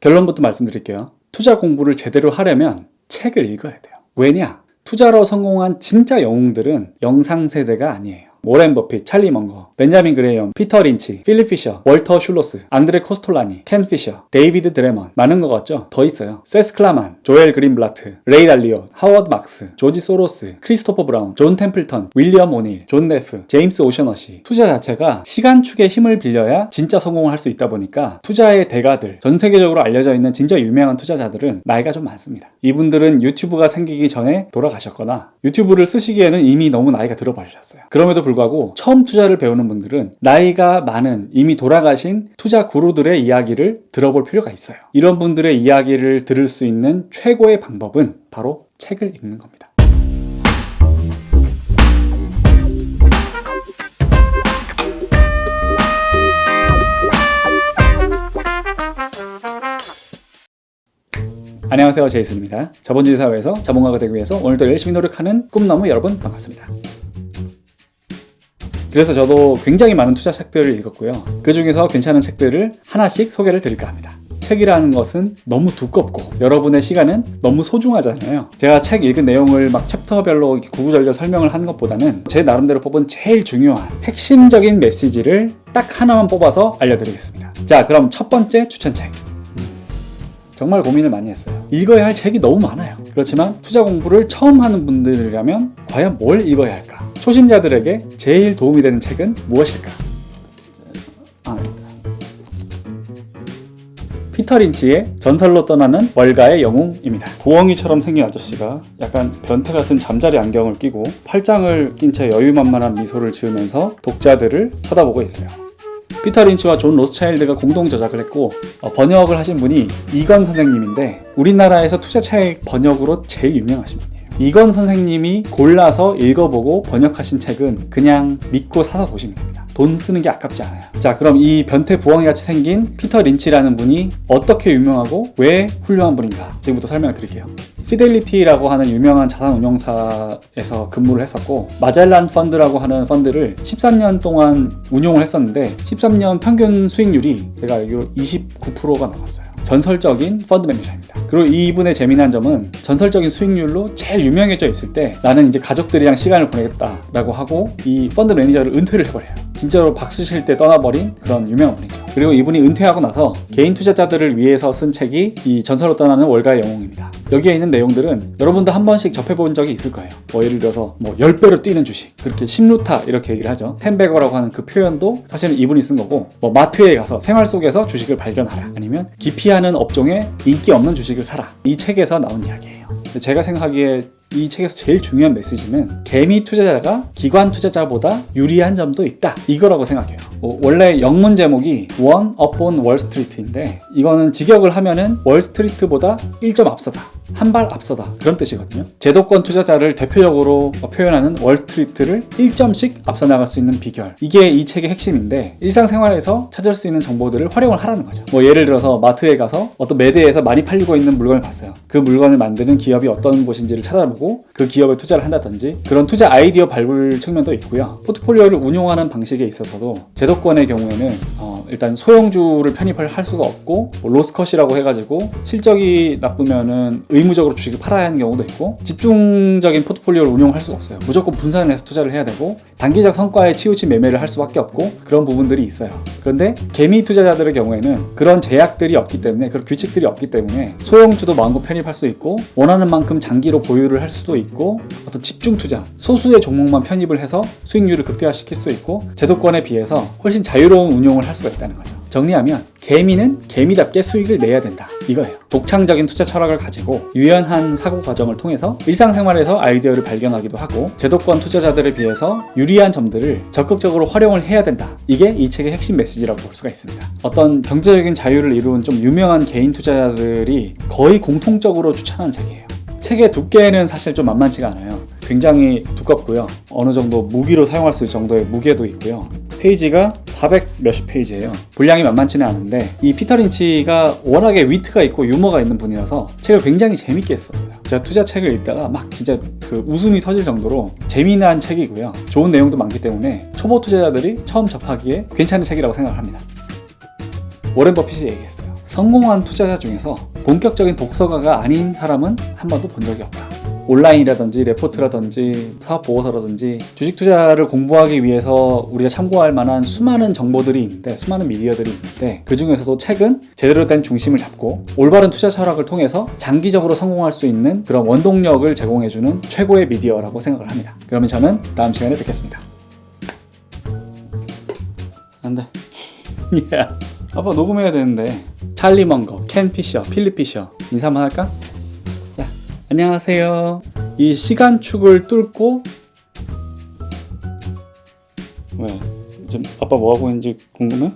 결론부터 말씀드릴게요. 투자 공부를 제대로 하려면 책을 읽어야 돼요. 왜냐? 투자로 성공한 진짜 영웅들은 영상 세대가 아니에요. 워렌 버핏, 찰리 먼거, 벤자민 그레이엄, 피터 린치, 필립 피셔, 월터 슐로스, 안드레 코스톨라니, 켄 피셔, 데이비드 드레먼, 많은 것 같죠? 더 있어요. 세스 클라만, 조엘 그린블라트, 레이 달리오, 하워드 막스, 조지 소로스, 크리스토퍼 브라운, 존 템플턴, 윌리엄 오닐, 존 네프, 제임스 오셔너시. 투자 자체가 시간축의 힘을 빌려야 진짜 성공을 할 수 있다 보니까 투자의 대가들, 전 세계적으로 알려져 있는 진짜 유명한 투자자들은 나이가 좀 많습니다. 이분들은 유튜브가 생기기 전에 돌아가셨거나 유튜브를 쓰시기에는 이미 너무 나이가 들어버리셨어요. 그럼에도 불구하고 처음 투자를 배우는 분들은 나이가 많은 이미 돌아가신 투자 구루들의 이야기를 들어볼 필요가 있어요. 이런 분들의 이야기를 들을 수 있는 최고의 방법은 바로 책을 읽는 겁니다. 안녕하세요, 제이슨입니다. 자본주의 사회에서 자본가가 되기 위해서 오늘도 열심히 노력하는 꿈나무 여러분 반갑습니다. 그래서 저도 굉장히 많은 투자 책들을 읽었고요. 그 중에서 괜찮은 책들을 하나씩 소개를 드릴까 합니다. 책이라는 것은 너무 두껍고 여러분의 시간은 너무 소중하잖아요. 제가 책 읽은 내용을 막 챕터별로 구구절절 설명을 하는 것보다는 제 나름대로 뽑은 제일 중요한 핵심적인 메시지를 딱 하나만 뽑아서 알려드리겠습니다. 자, 그럼 첫 번째 추천책. 정말 고민을 많이 했어요. 읽어야 할 책이 너무 많아요. 그렇지만 투자 공부를 처음 하는 분들이라면 과연 뭘 읽어야 할까? 초심자들에게 제일 도움이 되는 책은 무엇일까? 피터 린치의 전설로 떠나는 월가의 영웅입니다. 부엉이처럼 생긴 아저씨가 약간 변태 같은 잠자리 안경을 끼고 팔짱을 낀 채 여유만만한 미소를 지으면서 독자들을 쳐다보고 있어요. 피터 린치와 존 로스차일드가 공동 저작을 했고 번역을 하신 분이 이건 선생님인데 우리나라에서 투자책 번역으로 제일 유명하신 분이에요. 이건 선생님이 골라서 읽어보고 번역하신 책은 그냥 믿고 사서 보시면 됩니다. 돈 쓰는 게 아깝지 않아요. 자, 그럼 이 변태 부엉이같이 생긴 피터 린치라는 분이 어떻게 유명하고 왜 훌륭한 분인가 지금부터 설명을 드릴게요. 피델리티라고 하는 유명한 자산운용사에서 근무를 했었고 마젤란 펀드라고 하는 펀드를 13년 동안 운용을 했었는데 13년 평균 수익률이 제가 알기로 29%가 나왔어요. 전설적인 펀드 매니저입니다. 그리고 이분의 재미난 점은 전설적인 수익률로 제일 유명해져 있을 때 나는 이제 가족들이랑 시간을 보내겠다라고 하고 이 펀드 매니저를 은퇴를 해버려요. 진짜로 박수 칠 때 떠나버린 그런 유명한 분이죠. 그리고 이분이 은퇴하고 나서 개인 투자자들을 위해서 쓴 책이 이 전설로 떠나는 월가의 영웅입니다. 여기에 있는 내용들은 여러분도 한 번씩 접해본 적이 있을 거예요. 예를 들어서 10배로 뛰는 주식, 그렇게 10루타 이렇게 얘기를 하죠. 10배거라고 하는 그 표현도 사실은 이분이 쓴 거고, 마트에 가서 생활 속에서 주식을 발견하라, 아니면 기피하는 업종에 인기 없는 주식을 사라, 이 책에서 나온 이야기예요. 제가 생각하기에 이 책에서 제일 중요한 메시지는 개미 투자자가 기관 투자자보다 유리한 점도 있다, 이거라고 생각해요. 원래 영문 제목이 One Up on Wall Street인데 이거는 직역을 하면은 월스트리트보다 1점 앞서다, 한 발 앞서다, 그런 뜻이거든요. 제도권 투자자를 대표적으로 표현하는 월스트리트를 1점씩 앞서 나갈 수 있는 비결, 이게 이 책의 핵심인데 일상생활에서 찾을 수 있는 정보들을 활용을 하라는 거죠. 예를 들어서 마트에 가서 어떤 매대에서 많이 팔리고 있는 물건을 봤어요. 그 물건을 만드는 기업이 어떤 곳인지를 찾아보고 그 기업에 투자를 한다든지, 그런 투자 아이디어 발굴 측면도 있고요. 포트폴리오를 운용하는 방식에 있어서도 제도권의 경우에는 일단 소형주를 편입을 할 수가 없고, 로스컷이라고 해가지고 실적이 나쁘면은 의무적으로 주식을 팔아야 하는 경우도 있고, 집중적인 포트폴리오를 운용할 수가 없어요. 무조건 분산을 해서 투자를 해야 되고, 단기적 성과에 치우친 매매를 할 수밖에 없고, 그런 부분들이 있어요. 그런데 개미 투자자들의 경우에는 그런 제약들이 없기 때문에, 그런 규칙들이 없기 때문에 소형주도 마음껏 편입할 수 있고, 원하는 만큼 장기로 보유를 할 수도 있고, 어떤 집중 투자, 소수의 종목만 편입을 해서 수익률을 극대화시킬 수 있고, 제도권에 비해서 훨씬 자유로운 운용을 할 수가 있다는 거죠. 정리하면 개미는 개미답게 수익을 내야 된다, 이거예요. 독창적인 투자 철학을 가지고 유연한 사고 과정을 통해서 일상생활에서 아이디어를 발견하기도 하고, 제도권 투자자들에 비해서 유리한 점들을 적극적으로 활용을 해야 된다, 이게 이 책의 핵심 메시지라고 볼 수가 있습니다. 어떤 경제적인 자유를 이룬 좀 유명한 개인 투자자들이 거의 공통적으로 추천하는 책이에요. 책의 두께는 사실 좀 만만치가 않아요. 굉장히 두껍고요. 어느 정도 무기로 사용할 수 있을 정도의 무게도 있고요. 페이지가 400 몇십 페이지예요. 분량이 만만치는 않은데 이 피터 린치가 워낙에 위트가 있고 유머가 있는 분이라서 책을 굉장히 재밌게 썼어요. 제가 투자 책을 읽다가 막 진짜 그 웃음이 터질 정도로 재미난 책이고요. 좋은 내용도 많기 때문에 초보 투자자들이 처음 접하기에 괜찮은 책이라고 생각합니다. 워렌 버핏이 얘기했어요. 성공한 투자자 중에서 본격적인 독서가가 아닌 사람은 한 번도 본 적이 없다. 온라인이라든지 레포트라든지 사업보고서라든지 주식 투자를 공부하기 위해서 우리가 참고할 만한 수많은 정보들이 있는데, 수많은 미디어들이 있는데, 그 중에서도 책은 제대로 된 중심을 잡고 올바른 투자 철학을 통해서 장기적으로 성공할 수 있는 그런 원동력을 제공해주는 최고의 미디어라고 생각을 합니다. 그러면 저는 다음 시간에 뵙겠습니다. 안돼. 아빠 녹음해야 되는데. 찰리 먼거, 켄 피셔, 필립 피셔 인사 한번 할까? 자, 안녕하세요. 이 시간축을 뚫고 왜? 지금 아빠 뭐 하고 있는지 궁금해?